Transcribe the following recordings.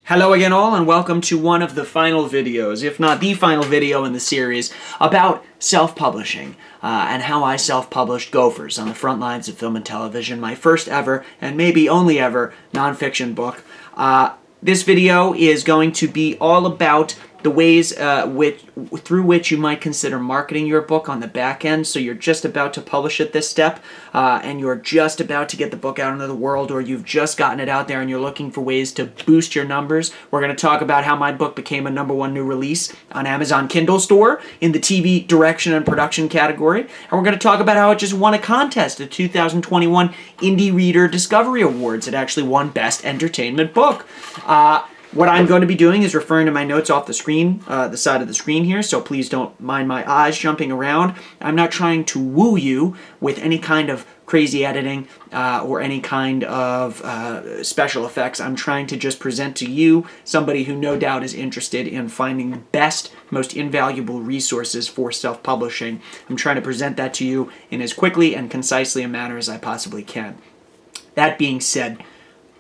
Hello again all, and welcome to one of the final videos, if not the final video in the series, about self-publishing and how I self-published Gophers on the front lines of film and television, my first ever, and maybe only ever, nonfiction book. This video is going to be all about the ways through which you might consider marketing your book on the back end. So you're just about to publish at this step, and you're just about to get the book out into the world, or you've just gotten it out there and you're looking for ways to boost your numbers. We're going to talk about how my book became a #1 new release on Amazon Kindle store in the TV direction and production category. And we're going to talk about how it just won a contest at 2021 Indie Reader Discovery Awards. It actually won Best Entertainment Book. What I'm going to be doing is referring to my notes off the screen, the side of the screen here, so please don't mind my eyes jumping around. I'm not trying to woo you with any kind of crazy editing or any kind of special effects. I'm trying to just present to you somebody who no doubt is interested in finding the best, most invaluable resources for self-publishing. I'm trying to present that to you in as quickly and concisely a manner as I possibly can. That being said,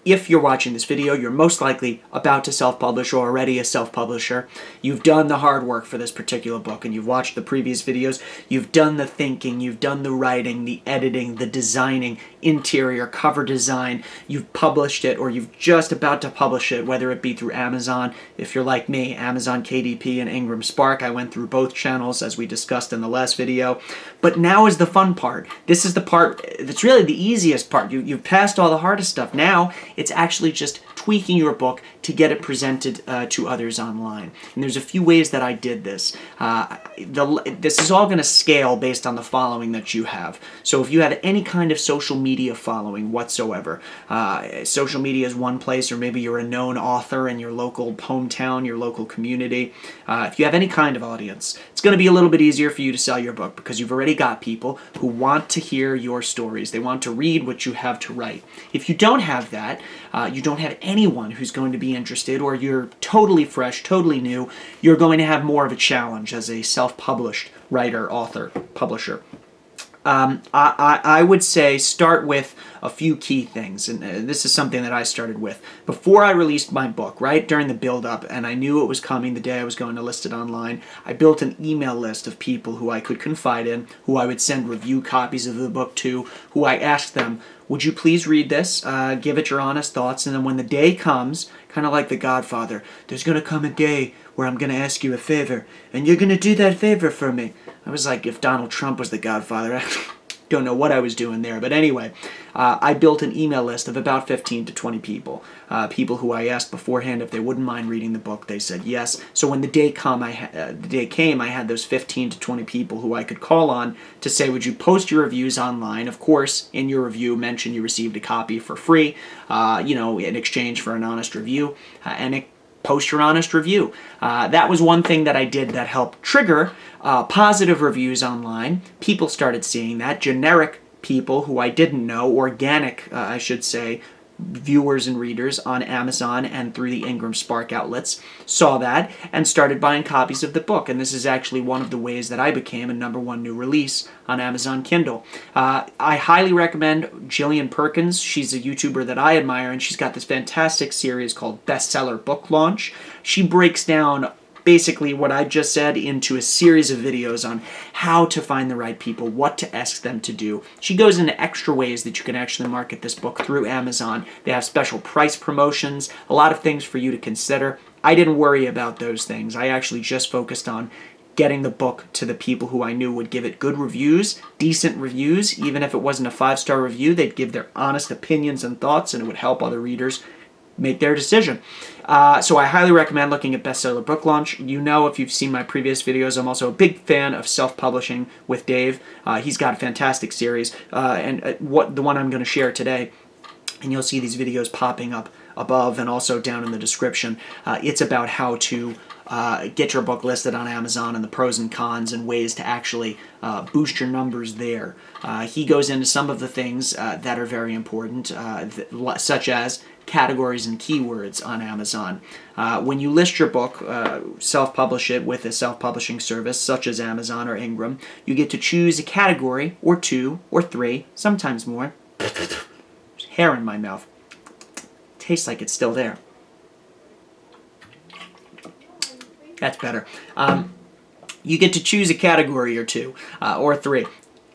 if you're watching this video, you're most likely about to self-publish or already a self-publisher. You've done the hard work for this particular book and you've watched the previous videos. You've done the thinking, you've done the writing, the editing, the designing, interior, cover design. You've published it or you've just about to publish it, whether it be through Amazon. If you're like me, Amazon KDP and Ingram Spark. I went through both channels as we discussed in the last video. But now is the fun part. This is the part that's really the easiest part. You've passed all the hardest stuff. Now it's actually just tweaking your book to get it presented to others online. And there's a few ways that I did this. This is all going to scale based on the following that you have. So if you have any kind of social media following whatsoever, social media is one place, or maybe you're a known author in your local hometown, your local community. If you have any kind of audience, it's going to be a little bit easier for you to sell your book because you've already got people who want to hear your stories. They want to read what you have to write. If you don't have that, you don't have anyone who's going to be interested, or you're totally fresh, totally new, you're going to have more of a challenge as a self-published writer, author, publisher. I would say start with a few key things, and this is something that I started with. Before I released my book, right during the build-up, and I knew it was coming the day I was going to list it online, I built an email list of people who I could confide in, who I would send review copies of the book to, who I asked them, would you please read this, give it your honest thoughts, and then when the day comes, kind of like The Godfather, there's going to come a day where I'm going to ask you a favor, and you're going to do that favor for me. I was like, if Donald Trump was The Godfather, I don't know what I was doing there. But anyway, I built an email list of about 15 to 20 people. People who I asked beforehand if they wouldn't mind reading the book. They said yes. So when the day came, I had those 15 to 20 people who I could call on to say, would you post your reviews online? Of course, in your review, mention you received a copy for free, in exchange for an honest review, post your honest review. That was one thing that I did that helped trigger positive reviews online. People started seeing that. Generic people who I didn't know, organic, I should say, viewers and readers on Amazon and through the Ingram Spark outlets saw that and started buying copies of the book. And this is actually one of the ways that I became a #1 new release on Amazon Kindle. I highly recommend Jillian Perkins. She's a YouTuber that I admire, and she's got this fantastic series called Bestseller Book Launch. She breaks down basically what I just said into a series of videos on how to find the right people, what to ask them to do. She goes into extra ways that you can actually market this book through Amazon. They have special price promotions, a lot of things for you to consider. I didn't worry about those things. I actually just focused on getting the book to the people who I knew would give it good reviews, decent reviews. Even if it wasn't a 5-star review, they'd give their honest opinions and thoughts, and it would help other readers make their decision. So I highly recommend looking at Bestseller Book Launch. You know, if you've seen my previous videos, I'm also a big fan of self-publishing with Dave. He's got a fantastic series, and the one I'm going to share today, and you'll see these videos popping up above and also down in the description. It's about how to get your book listed on Amazon and the pros and cons and ways to actually boost your numbers there. He goes into some of the things that are very important, such as categories and keywords on Amazon. When you list your book, self-publish it with a self-publishing service such as Amazon or Ingram, you get to choose a category or 2 or 3, sometimes more. Hair in my mouth. Tastes like it's still there. That's better. You get to choose a category or two, or three.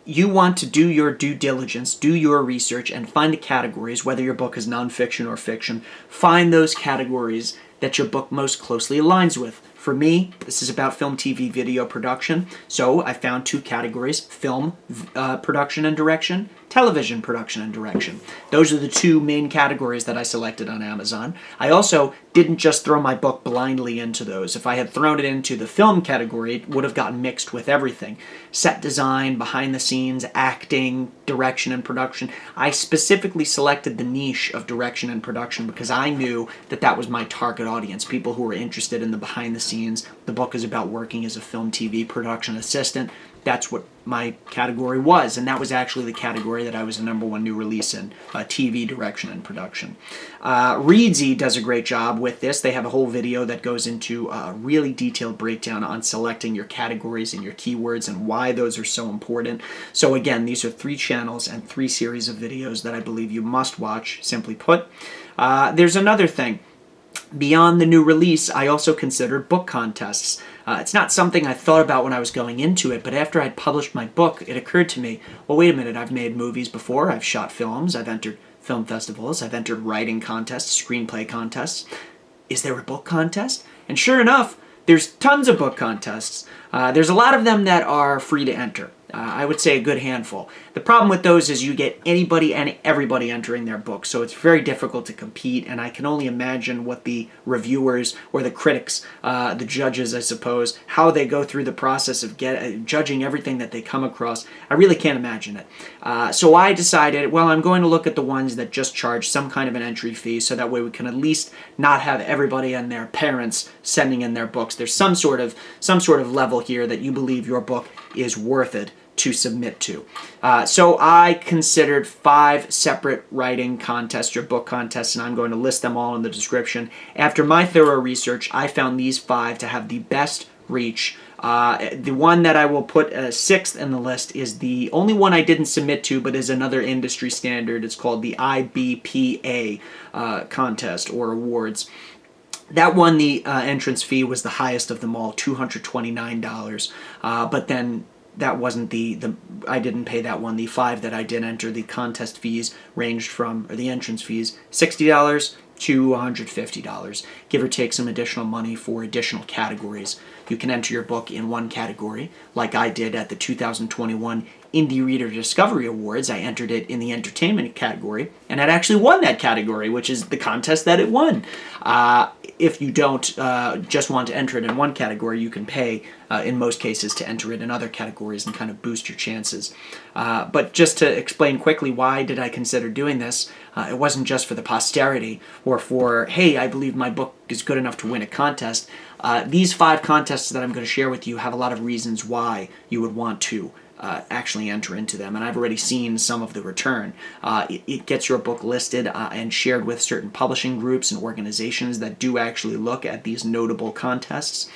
You want to do your due diligence, do your research, and find the categories, whether your book is nonfiction or fiction. Find those categories that your book most closely aligns with. For me, this is about film, TV, video production. So I found two categories: film production and direction, television production and direction. Those are the two main categories that I selected on Amazon. I also didn't just throw my book blindly into those. If I had thrown it into the film category, it would have gotten mixed with everything. Set design, behind the scenes, acting, direction and production. I specifically selected the niche of direction and production because I knew that that was my target audience, people who were interested in the behind the scenes. The book is about working as a film, TV production assistant. That's what my category was, and that was actually the category that I was the #1 new release in, TV direction and production. Readsy does a great job with this. They have a whole video that goes into a really detailed breakdown on selecting your categories and your keywords and why those are so important. So again, these are 3 channels and 3 series of videos that I believe you must watch, simply put. There's another thing. Beyond the new release, I also considered book contests. It's not something I thought about when I was going into it, but after I'd published my book, it occurred to me, well, wait a minute, I've made movies before, I've shot films, I've entered film festivals, I've entered writing contests, screenplay contests. Is there a book contest? And sure enough, there's tons of book contests. There's a lot of them that are free to enter. I would say a good handful. The problem with those is you get anybody and everybody entering their book, so it's very difficult to compete, and I can only imagine what the reviewers or the critics, the judges, I suppose, how they go through the process of judging everything that they come across. I really can't imagine it. So I decided, well, I'm going to look at the ones that just charge some kind of an entry fee, so that way we can at least not have everybody and their parents sending in their books. There's some sort of level here that you believe your book is worth it to submit to. So I considered 5 separate writing contests or book contests, and I'm going to list them all in the description. After my thorough research, I found these 5 to have the best reach. The one that I will put 6th in the list is the only one I didn't submit to, but is another industry standard. It's called the IBPA contest or awards. That one, the entrance fee was the highest of them all, $229. But then that wasn't I didn't pay that one. The 5 that I did enter, the contest fees ranged from, or the entrance fees, $60 to $150, give or take some additional money for additional categories. You can enter your book in one category, like I did at the 2021 Indie Reader Discovery Awards. I entered it in the entertainment category, and it actually won that category, which is the contest that it won. If you don't just want to enter it in one category, you can pay, in most cases, to enter it in other categories and kind of boost your chances. But just to explain quickly, why did I consider doing this? It wasn't just for the posterity or for, hey, I believe my book is good enough to win a contest. These 5 contests that I'm going to share with you have a lot of reasons why you would want to actually enter into them, and I've already seen some of the return. It gets your book listed and shared with certain publishing groups and organizations that do actually look at these notable contests.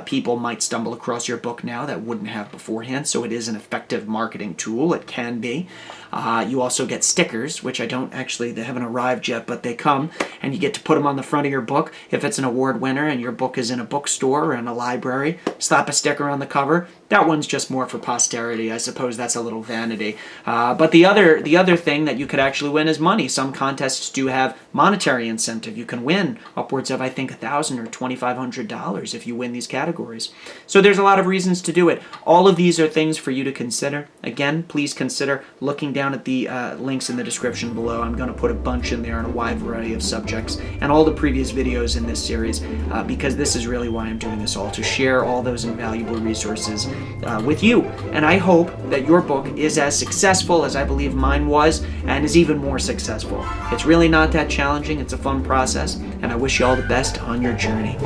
People might stumble across your book now that wouldn't have beforehand, so it is an effective marketing tool. It can be. You also get stickers, which they haven't arrived yet, but they come, and you get to put them on the front of your book. If it's an award winner and your book is in a bookstore or in a library, slap a sticker on the cover. That one's just more for posterity. I suppose that's a little vanity. But the other thing that you could actually win is money. Some contests do have monetary incentive. You can win upwards of, I think, $1,000 or $2,500 if you win these categories. So there's a lot of reasons to do it. All of these are things for you to consider. Again, please consider looking down at the links in the description below. I'm going to put a bunch in there on a wide variety of subjects and all the previous videos in this series because this is really why I'm doing this all, to share all those invaluable resources with you. And I hope that your book is as successful as I believe mine was, and is even more successful. It's really not that challenging. It's a fun process, and I wish you all the best on your journey.